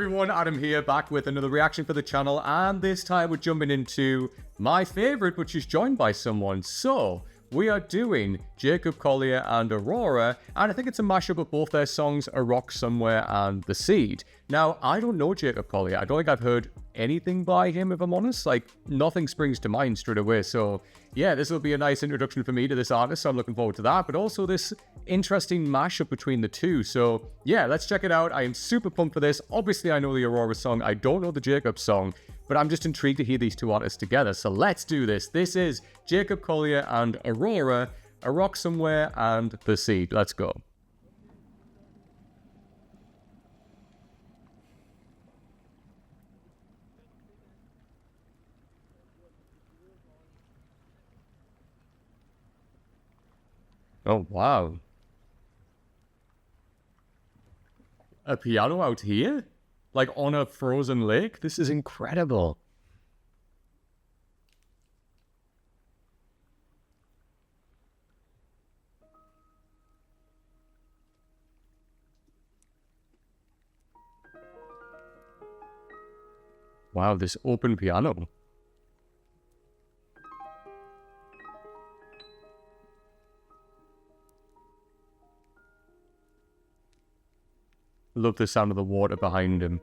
everyone, Adam here, back with another reaction for the channel, and this time we're jumping into my favourite, which is joined by someone. So, we are doing Jacob Collier and Aurora, and I think it's a mashup of both their songs, A Rock Somewhere and The Seed. Now, I don't know Jacob Collier. I don't think I've heard anything by him, if I'm honest. Like, nothing springs to mind straight away. So, yeah, this will be a nice introduction for me to this artist, so I'm looking forward to that. But also this interesting mashup between the two. So, yeah, let's check it out. I am super pumped for this. Obviously, I know the Aurora song. I don't know the Jacob song, but I'm just intrigued to hear these two artists together. So let's do this. This is Jacob Collier and Aurora, A Rock Somewhere and The Seed. Let's go. Oh, wow. A piano out here? Like on a frozen lake? This is incredible. Wow, this open piano. Love the sound of the water behind him.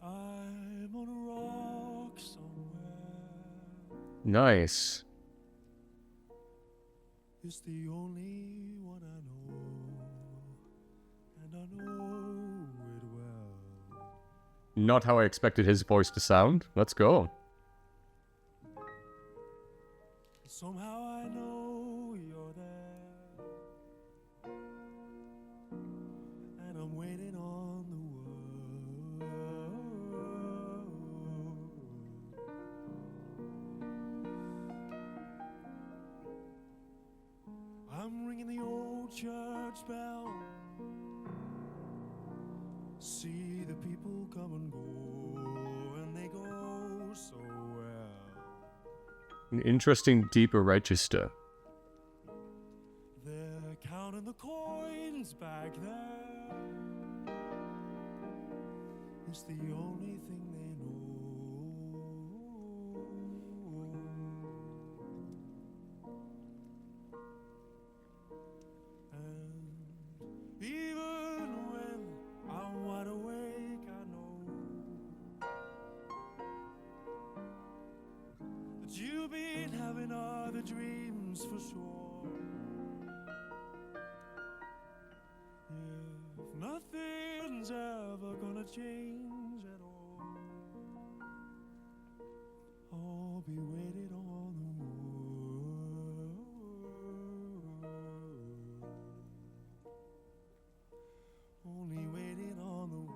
I'm on a rock somewhere. Nice. It's the only one I know, and I know it well. Not how I expected his voice to sound. Let's go. Somehow I know you're there, and I'm waiting on the I'm ringing the old church bell. See the people come and go, and they go so well. An interesting, deeper register. They're counting the coins back there. It's the only thing they know. Even when I'm wide awake, I know that you've been having other dreams for sure. If nothing's ever gonna change at all, I'll be waiting on the world. Only waiting on the world.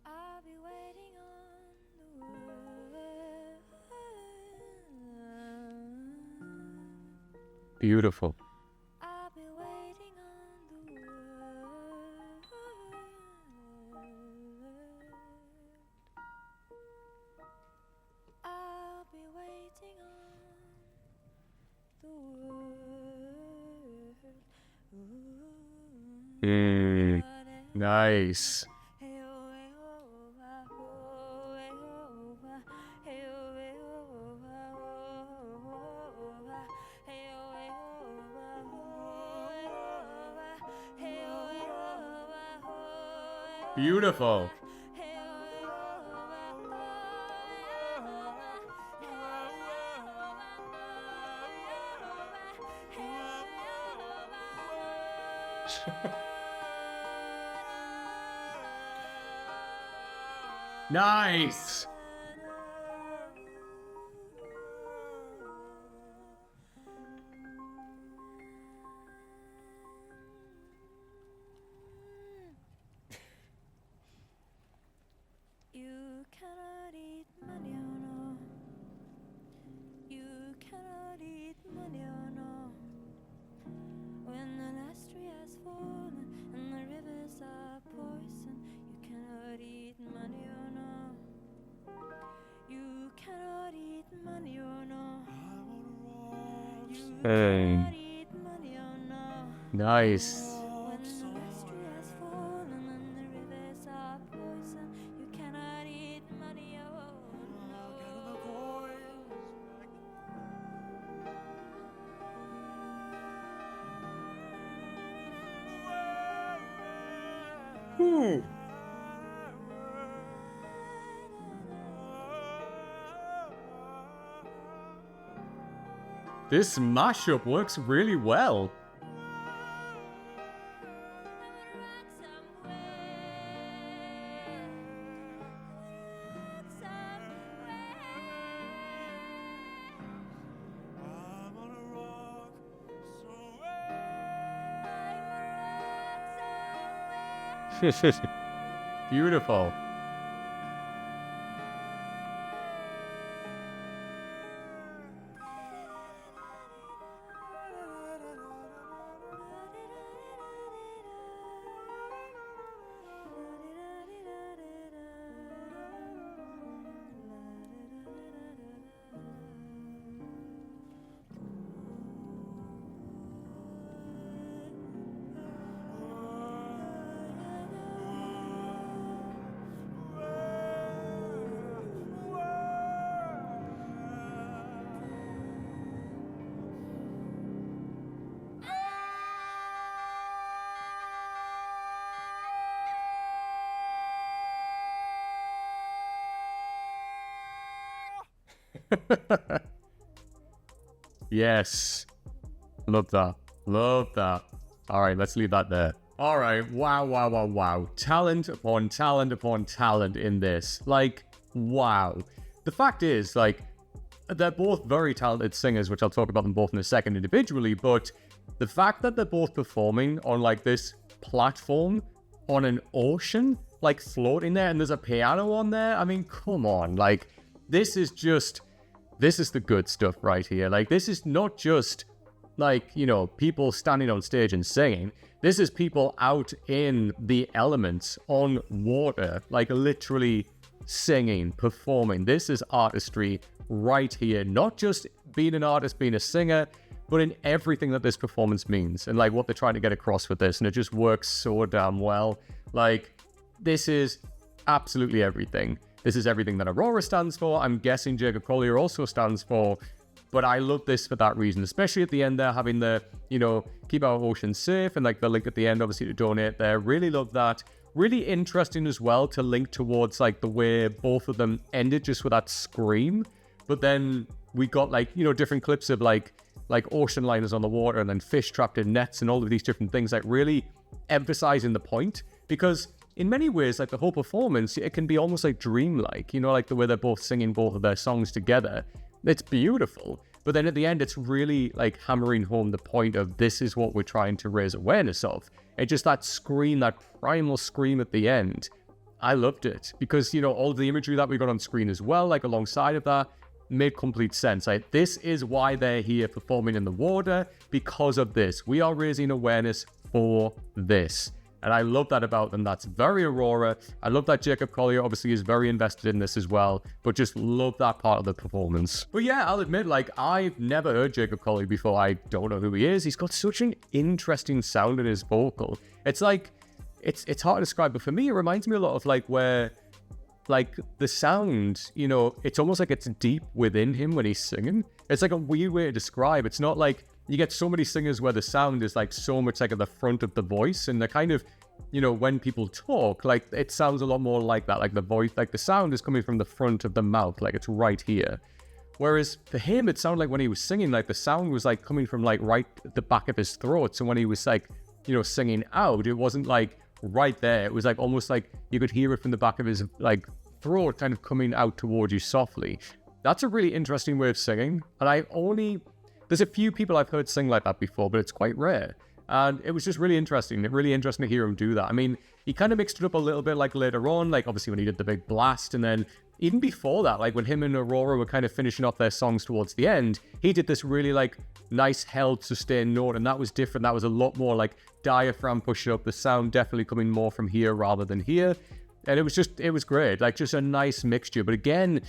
I'll be waiting on the world. Beautiful. I'll be waiting on the world. I'll be waiting on the world. Nice. Beautiful. Nice. You cannot eat manana. Hey. eat money, oh no. Nice. When the mystery has fallen and the rivers are poison, you cannot eat money, oh no. This mashup works really well. I'm on a rock somewhere. Beautiful. Yes. Love that. Love that. All right, let's leave that there. All right. Wow, wow, wow, wow. Talent upon talent upon talent in this. Like, wow. The fact is, like, they're both very talented singers, which I'll talk about them both in a second individually, but the fact that they're both performing on, like, this platform on an ocean, like, floating there, and there's a piano on there, I mean, come on. Like, this is the good stuff right here. Like, this is not just, like, you know, people standing on stage and singing. This is people out in the elements on water, like, literally singing, performing. This is artistry right here. Not just being an artist, being a singer, but in everything that this performance means and, like, what they're trying to get across with this. And it just works so damn well. Like, this is absolutely everything. This is everything that Aurora stands for. I'm guessing Jacob Collier also stands for. But I love this for that reason, especially at the end there, having the, you know, keep our oceans safe and, like, the link at the end, obviously, to donate there. Really love that. Really interesting as well to link towards, like, the way both of them ended just with that scream. But then we got, like, you know, different clips of, like ocean liners on the water and then fish trapped in nets and all of these different things, like, really emphasizing the point. Because in many ways, like, the whole performance, it can be almost like dreamlike, you know, like the way they're both singing both of their songs together. It's beautiful. But then at the end, it's really, like, hammering home the point of this is what we're trying to raise awareness of. And just that scream, that primal scream at the end, I loved it. Because, you know, all of the imagery that we got on screen as well, like, alongside of that, made complete sense. Like, this is why they're here performing in the water, because of this. We are raising awareness for this. And I love that about them. That's very Aurora. I love that Jacob Collier obviously is very invested in this as well, but just love that part of the performance. But yeah, I'll admit, like, I've never heard Jacob Collier before. I don't know who he is. He's got such an interesting sound in his vocal. It's like, it's hard to describe, but for me, it reminds me a lot of, like, where, like, the sound, you know, it's almost like it's deep within him when he's singing. It's like a weird way to describe. It's not like, you get so many singers where the sound is, like, so much, like, at the front of the voice, and they're kind of, you know, when people talk, like, it sounds a lot more like that, like the voice, like the sound is coming from the front of the mouth, like it's right here. Whereas for him, it sounded like when he was singing, like the sound was, like, coming from, like, right at the back of his throat. So when he was, like, you know, singing out, it wasn't, like, right there. It was, like, almost like you could hear it from the back of his, like, throat kind of coming out towards you softly. That's a really interesting way of singing. And there's a few people I've heard sing like that before, but it's quite rare. And it was just really interesting. Really interesting to hear him do that. I mean, he kind of mixed it up a little bit, like, later on, like, obviously when he did the big blast, and then even before that, like, when him and Aurora were kind of finishing off their songs towards the end, he did this really, like, nice held sustained note, and that was different. That was a lot more, like, diaphragm push up, the sound definitely coming more from here rather than here. And it was great, like, just a nice mixture. But again,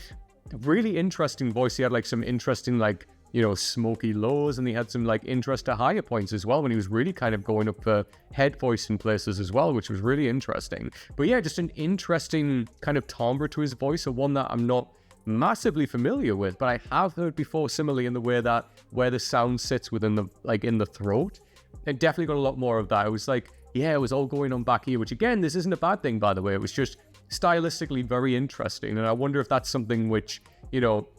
really interesting voice. He had, like, some interesting, like, smoky lows, and he had some like interest to higher points as well when he was really kind of going up for head voice in places as well, which was really interesting. But yeah, just an interesting kind of timbre to his voice, one that I'm not massively familiar with, but I have heard before similarly in the way that where the sound sits within the in the throat. It definitely got a lot more of that. It was like, yeah, it was all going on back here, which again, this isn't a bad thing, by the way. It was just stylistically very interesting, and I wonder if that's something which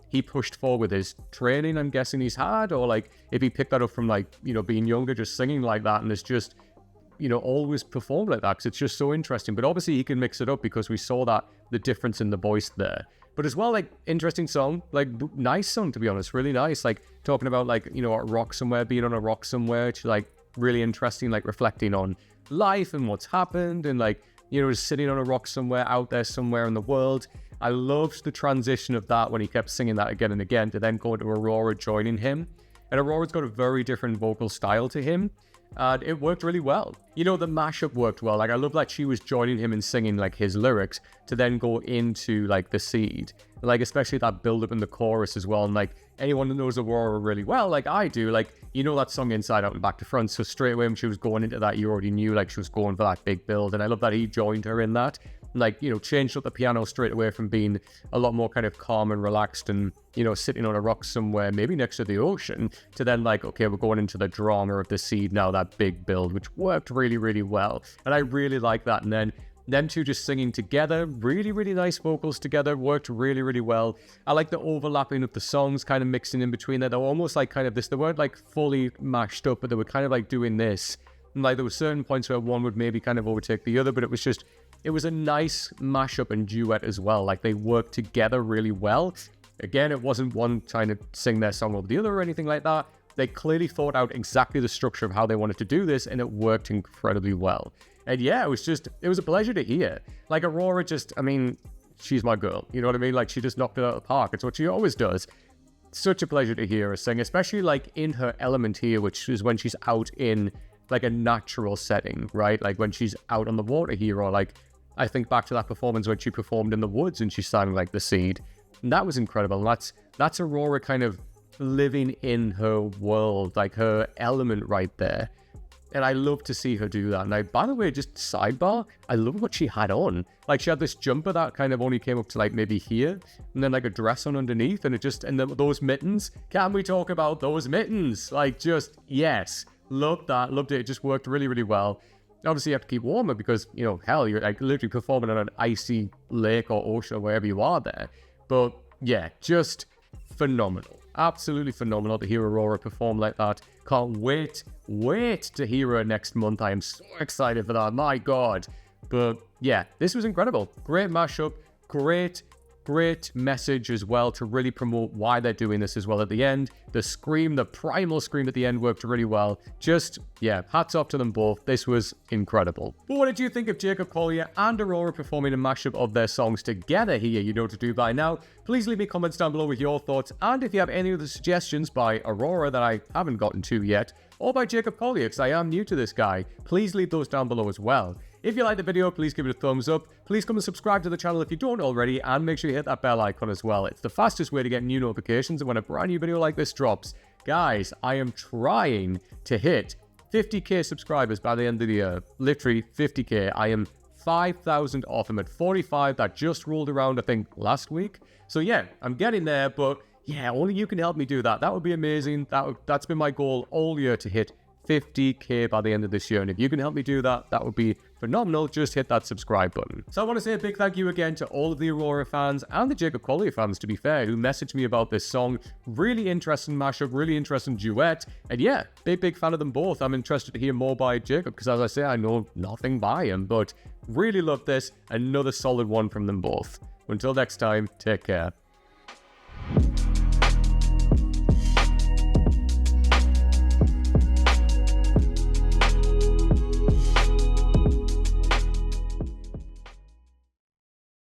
he pushed for with his training, I'm guessing he's had, or like if he picked that up from like being younger, just singing like that, and it's just always performed like that, because it's just so interesting. But obviously he can mix it up, because we saw that the difference in the voice there. But as well, like, interesting song, like, nice song, to be honest, really nice. Like, talking about, like, a rock somewhere, being on a rock somewhere, it's, like, really interesting, like, reflecting on life and what's happened, and, like, just sitting on a rock somewhere, out there somewhere in the world. I loved the transition of that when he kept singing that again and again, to then go to Aurora joining him. And Aurora's got a very different vocal style to him, and it worked really well. The mashup worked well. Like, I love that she was joining him and singing like his lyrics to then go into like the seed, like especially that build up in the chorus as well. And like, anyone that knows Aurora really well, like I do, like that song inside out and back to front, so straight away when she was going into that, you already knew like she was going for that big build. And I love that he joined her in that, like changed up the piano straight away from being a lot more kind of calm and relaxed and sitting on a rock somewhere maybe next to the ocean, to then like, okay, we're going into the drama of the seed now, that big build, which worked really, really well. And I really like that. And then them two just singing together, really, really nice vocals together, worked really, really well. I like the overlapping of the songs, kind of mixing in between there. They were almost like kind of this, they weren't like fully mashed up, but they were kind of like doing this. And like there were certain points where one would maybe kind of overtake the other, but it was a nice mashup and duet as well. Like they worked together really well. Again, it wasn't one trying to sing their song over the other or anything like that. They clearly thought out exactly the structure of how they wanted to do this, and it worked incredibly well. And yeah, it was a pleasure to hear. Like Aurora she's my girl, you know what I mean? Like she just knocked it out of the park. It's what she always does. Such a pleasure to hear her sing, especially like in her element here, which is when she's out in like a natural setting, right? Like when she's out on the water here, or like, I think back to that performance when she performed in the woods and she sang like the seed. And that was incredible. And that's Aurora kind of living in her world, like her element right there. And I love to see her do that. And by the way, just sidebar, I love what she had on. Like she had this jumper that kind of only came up to like maybe here, and then like a dress on underneath, and those mittens. Can we talk about those mittens? Like just, yes, loved that, loved it. It just worked really, really well. Obviously you have to keep warmer because, hell, you're like literally performing on an icy lake or ocean or wherever you are there. But yeah, just phenomenal. Absolutely phenomenal to hear Aurora perform like that. Can't wait to hear her next month. I am so excited for that. My God. But yeah, this was incredible. Great mashup. Great message as well to really promote why they're doing this as well at the end. The primal scream at the end worked really well. Just, yeah, hats off to them both. This was incredible. But what did you think of Jacob Collier and Aurora performing a mashup of their songs together here? You know what to do by now. Please leave me comments down below with your thoughts, and if you have any other suggestions by Aurora that I haven't gotten to yet, or by Jacob Collier, because I am new to this guy, please leave those down below as well. If you like the video, please give it a thumbs up. Please come and subscribe to the channel if you don't already, and make sure you hit that bell icon as well. It's the fastest way to get new notifications when a brand new video like this drops. Guys, I am trying to hit 50k subscribers by the end of the year. Literally 50k. I am 5,000 off. I'm at 45. That just rolled around, I think, last week. So yeah, I'm getting there, but yeah, only you can help me do that. That would be amazing. That's been my goal all year, to hit 50k by the end of this year, and if you can help me do that, that would be phenomenal. Just hit that subscribe button. So I want to say a big thank you again to all of the Aurora fans and the Jacob Collier fans, to be fair, who messaged me about this song. Really interesting mashup, really interesting duet, and yeah, big fan of them both. I'm interested to hear more by Jacob, because as I say, I know nothing by him, but really love this. Another solid one from them both. Until next time, take care.